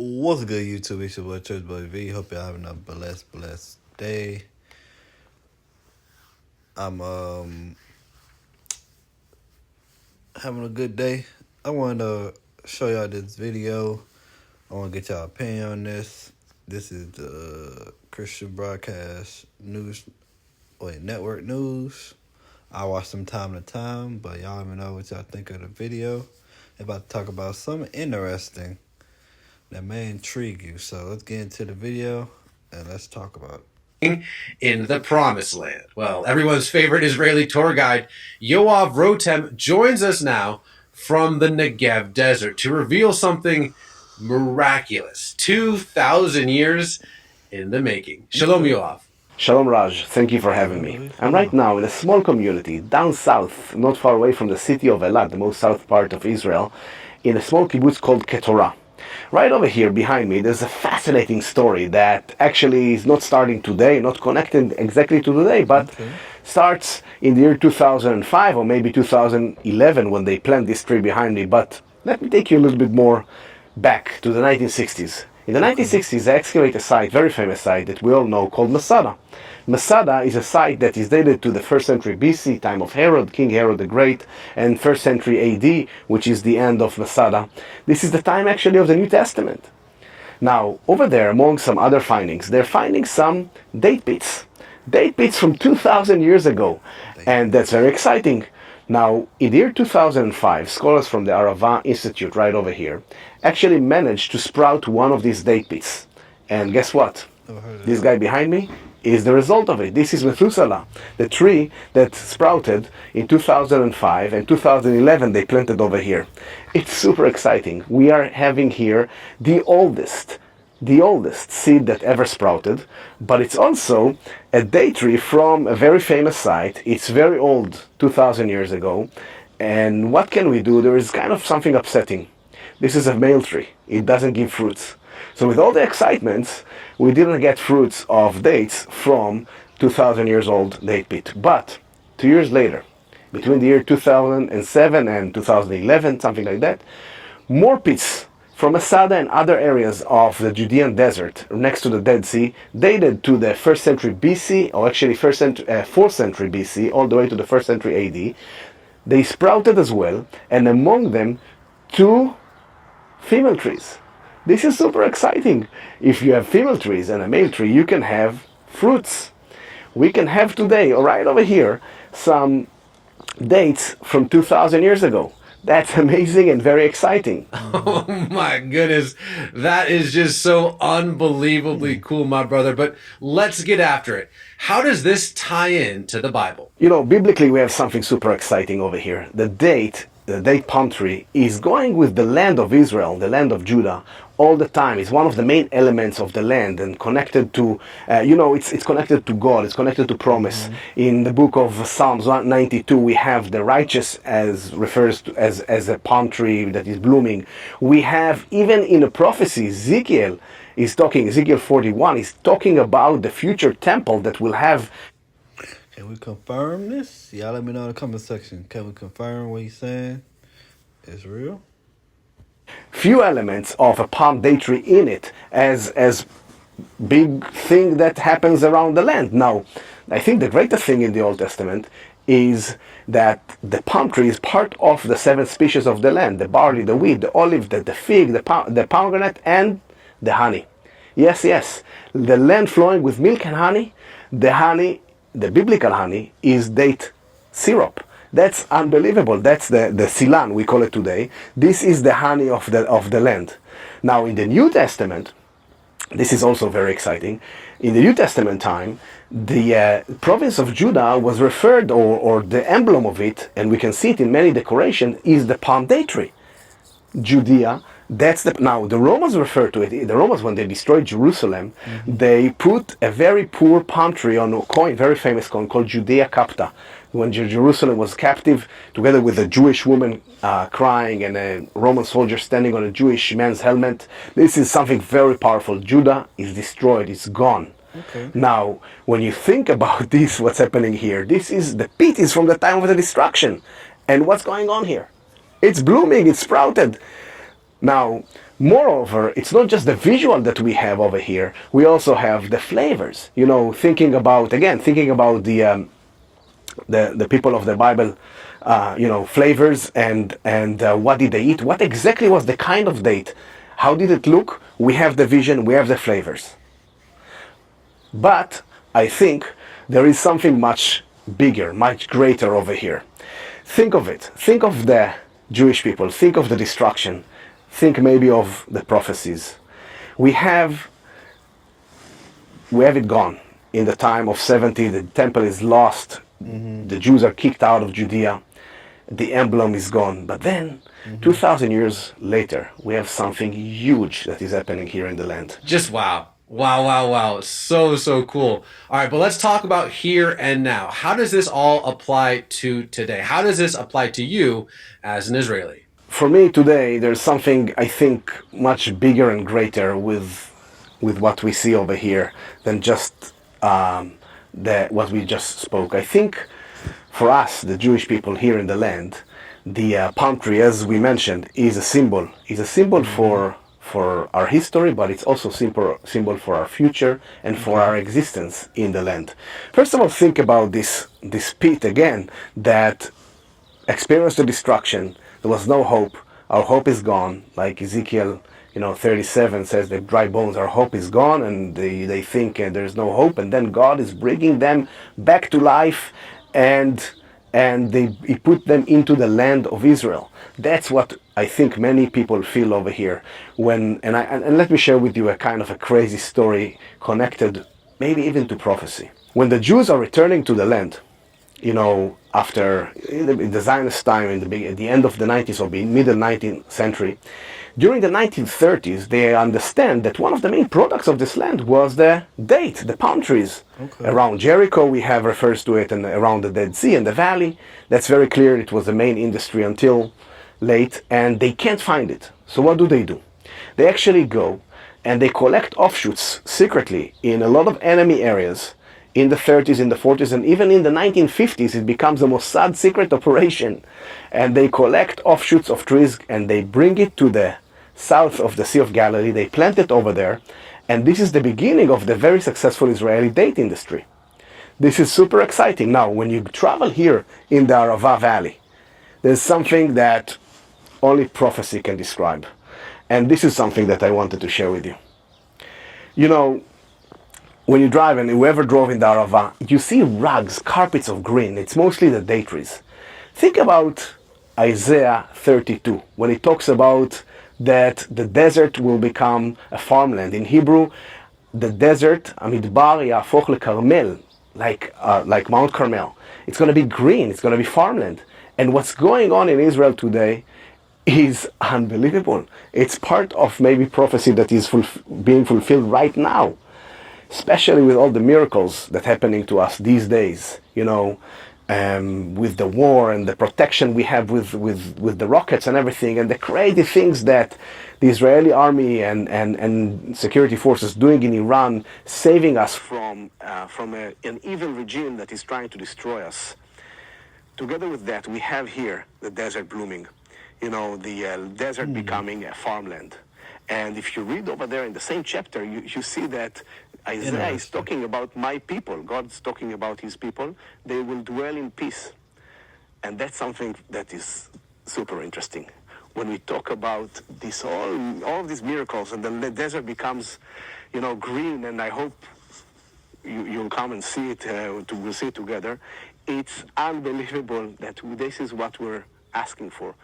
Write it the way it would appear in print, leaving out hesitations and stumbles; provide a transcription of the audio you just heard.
What's good, YouTube? It's your boy Church Boy V. Hope y'all having a blessed day. I'm having a good day. I wanted to show y'all this video. I want to get y'all opinion on this. This is the Christian Broadcast News, Network News. I watch them time to time, but y'all let me know what y'all think of the video. I'm about to talk about something interesting that may intrigue you. So let's get into the video and let's talk about it. In the Promised Land. Well, everyone's favorite Israeli tour guide, Yoav Rotem, joins us now from the Negev Desert to reveal something miraculous. 2,000 years in the making. Shalom, Yoav. Shalom Raj, thank you for having me. I'm right now in a small community down south, not far away from the city of Eilat, the most south part of Israel, in a small kibbutz called Ketorah. Right over here behind me, there's a fascinating story that actually is not starting today, not connected exactly to today, but starts in the year 2005 or maybe 2011 when they planted this tree behind me. But let me take you a little bit more back to the 1960s. In the 1960s, they excavate a site, very famous site that we all know, called Masada. Masada is a site that is dated to the 1st century BC, time of Herod, King Herod the Great, and 1st century AD, which is the end of Masada. This is the time actually of the New Testament. Now, over there, among some other findings, they're finding some date pits. Date pits from 2,000 years ago, and that's very exciting. Now, in the year 2005, scholars from the Arava Institute, right over here, actually managed to sprout one of these date pits. And guess what? This guy behind me is the result of it. This is Methuselah, the tree that sprouted in 2005 and 2011 they planted over here. It's super exciting. We are having here the oldest seed that ever sprouted, but it's also a date tree from a very famous site. It's very old, 2,000 years ago. And what can we do? There is kind of something upsetting. This is a male tree. It doesn't give fruits. So with all the excitement, we didn't get fruits of dates from 2,000 years old date pit. But 2 years later, between the year 2007 and 2011, something like that, more pits from Masada and other areas of the Judean desert next to the Dead Sea, dated to the 1st century BC, or actually 4th century BC, all the way to the 1st century AD, they sprouted as well, and among them, 2 female trees. This is super exciting. If you have female trees and a male tree, you can have fruits. We can have today, right over here, some dates from 2,000 years ago. That's amazing and very exciting. Oh my goodness. That is just so unbelievably cool, my brother. But let's get after it. How does this tie in to the Bible? You know, biblically we have something super exciting over here. The date palm tree is going with the land of Israel, the land of Judah, all the time. It's one of the main elements of the land and connected to, it's connected to God, it's connected to promise. In the book of Psalms 192, we have the righteous as refers to as a palm tree that is blooming. We have, even in a prophecy, Ezekiel 41, is talking about the future temple that will have. Can we confirm this? Y'all let me know in the comment section. Can we confirm what he's saying is real? Few elements of a palm date tree in it as big thing that happens around the land. Now, I think the greatest thing in the Old Testament is that the palm tree is part of the 7 species of the land: the barley, the wheat, the olive, the fig, the pomegranate, and the honey. Yes, the land flowing with milk and honey. The honey, the biblical honey, is date syrup. That's unbelievable. That's the silan, we call it today. This is the honey of the land. Now in the New Testament, this is also very exciting. In the New Testament time, the province of Judah was referred, or the emblem of it, and we can see it in many decorations, is the palm date tree. Judea. Now the Romans refer to it. The Romans, when they destroyed Jerusalem, they put a very poor palm tree on a coin, very famous coin called Judea Capta. When Jerusalem was captive, together with a Jewish woman crying and a Roman soldier standing on a Jewish man's helmet, this is something very powerful. Judah is destroyed; it's gone. Okay. Now, when you think about this, what's happening here? This is the pit is from the time of the destruction, and what's going on here? It's blooming. It's sprouted. Now, Moreover, it's not just the visual that we have over here. We also have the flavors. Thinking about the people of the Bible, flavors and what did they eat? What exactly was the kind of date? How did it look? We have the vision. We have the flavors. But I think there is something much bigger, much greater over here. Think of it. Think of the Jewish people. Think of the destruction. Think maybe of the prophecies. We have it gone. In the time of 70, the temple is lost. The Jews are kicked out of Judea. The emblem is gone. But then, 2,000 years later, we have something huge that is happening here in the land. Just wow. Wow. So cool. All right, but let's talk about here and now. How does this all apply to today? How does this apply to you as an Israeli? For me today, there's something I think much bigger and greater with what we see over here than just what we just spoke. I think for us, the Jewish people here in the land, the palm tree, as we mentioned, is a symbol. It's a symbol for our history, but it's also symbol for our future and for our existence in the land. First of all, think about this pit again that experienced the destruction. There was no hope. Our hope is gone. Like Ezekiel, 37 says the dry bones, our hope is gone, and they think there's no hope. And then God is bringing them back to life, and He put them into the land of Israel. That's what I think many people feel over here. And let me share with you a kind of a crazy story connected maybe even to prophecy. When the Jews are returning to the land, after in the Zionist time, at the end of the 19th or middle 19th century, during the 1930s, they understand that one of the main products of this land was the date, the palm trees. Okay. Around Jericho, we have refers to it, and around the Dead Sea and the valley. That's very clear. It was the main industry until late, and they can't find it. So what do? They actually go and they collect offshoots secretly in a lot of enemy areas. In the 30s, in the 40s, and even in the 1950s, it becomes a Mossad secret operation. And they collect offshoots of trees and they bring it to the south of the Sea of Galilee. They plant it over there. And this is the beginning of the very successful Israeli date industry. This is super exciting. Now, when you travel here in the Arava Valley, there's something that only prophecy can describe. And this is something that I wanted to share with you. When you drive, and whoever drove in the Arava, you see rugs, carpets of green. It's mostly the date trees. Think about Isaiah 32, when it talks about that the desert will become a farmland. In Hebrew, the desert, Amidbar yafoch lekarmel, like Mount Carmel. It's going to be green. It's going to be farmland. And what's going on in Israel today is unbelievable. It's part of maybe prophecy that is being fulfilled right now. Especially with all the miracles that are happening to us these days, with the war and the protection we have with the rockets and everything, and the crazy things that the Israeli army and security forces doing in Iran, saving us from an evil regime that is trying to destroy us. Together with that, we have here the desert blooming, the desert becoming a farmland. And if you read over there in the same chapter, you see that Isaiah is talking about my people. God's talking about his people. They will dwell in peace. And that's something that is super interesting. When we talk about this, all of these miracles, and the desert becomes, green, and I hope you'll come and see it, we'll see it together. It's unbelievable that this is what we're asking for.